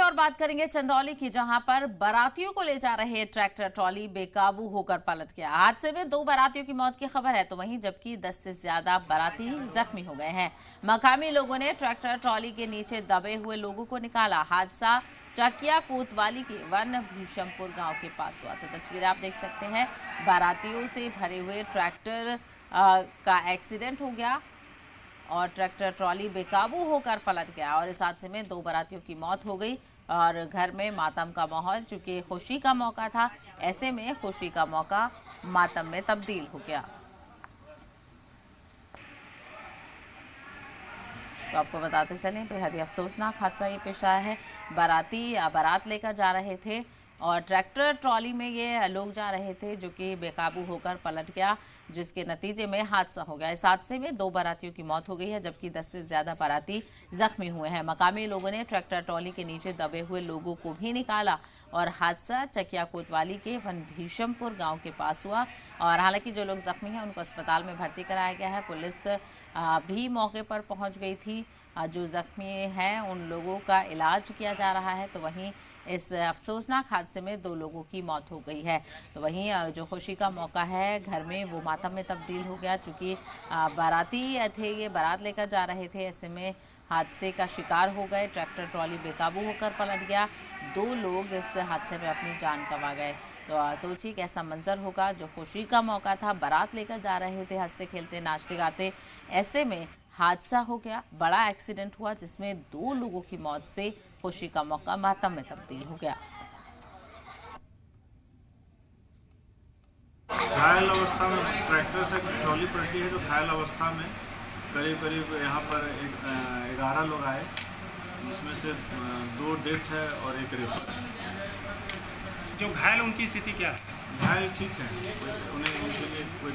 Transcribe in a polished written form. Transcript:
और बात करेंगे चंदौली की, जहां पर बारातियों को ले जा रहे ट्रैक्टर ट्रॉली बेकाबू होकर पलट गया। हादसे में 2 बारातियों की मौत की खबर है, तो वहीं जबकि 10 से ज्यादा बाराती जख्मी हो गए हैं। मकामी लोगों ने ट्रैक्टर ट्रॉली के नीचे दबे हुए लोगों को निकाला। हादसा चकिया कोतवाली के वन भीषमपुर गांव के पास हुआ। तो तस्वीर आप देख सकते हैं, बारातियों से भरे हुए ट्रैक्टर का एक्सीडेंट हो गया और ट्रैक्टर ट्रॉली बेकाबू होकर पलट गया और इस हादसे में 2 बारातियों की मौत हो गई और घर में मातम का माहौल। चूंकि खुशी का मौका था, ऐसे में खुशी का मौका मातम में तब्दील हो गया। तो आपको बताते चलें, बेहद ही अफसोसनाक हादसा ये पेश आया है। बाराती बारात लेकर जा रहे थे और ट्रैक्टर ट्रॉली में ये लोग जा रहे थे, जो कि बेकाबू होकर पलट गया, जिसके नतीजे में हादसा हो गया। इस हादसे में 2 बारातियों की मौत हो गई है, जबकि 10 से ज्यादा बाराती जख्मी हुए हैं। मकामी लोगों ने ट्रैक्टर ट्रॉली के नीचे दबे हुए लोगों को भी निकाला और हादसा चकिया कोतवाली के वन भीषमपुर गाँव के पास हुआ। और हालांकि जो लोग जख्मी हैं उनको अस्पताल में भर्ती कराया गया है। पुलिस भी मौके पर पहुंच गई थी। जो जख्मी हैं उन लोगों का इलाज किया जा रहा है। तो वहीं इस अफसोसनाक हादसे में 2 लोगों की मौत हो गई है। तो वहीं जो खुशी का मौका है घर में, वो मातम में तब्दील हो गया। चूँकि बाराती थे, ये बारात लेकर जा रहे थे, ऐसे में हादसे का शिकार हो गए। ट्रैक्टर ट्रॉली बेकाबू होकर पलट गया। 2 लोग इस हादसे में अपनी जान गंवा गए। तो सोचिए कैसा मंजर होगा। जो खुशी का मौका था, बारात लेकर जा रहे थे, हंसते खेलते नाचते गाते, ऐसे में हादसा हो गया, बड़ा एक्सीडेंट हुआ, जिसमें 2 लोगों की मौत से खुशी का मौका मातम में तब्दील हो गया। घायल अवस्था में ट्रैक्टर से ट्रॉली पलटी है, जो घायल अवस्था में करीब यहाँ पर 11 लोग आए, जिसमें से 2 डेथ है और 1 रेफर। जो घायल, उनकी स्थिति क्या है? घायल ठीक है, उन्हें उनके लिए कोई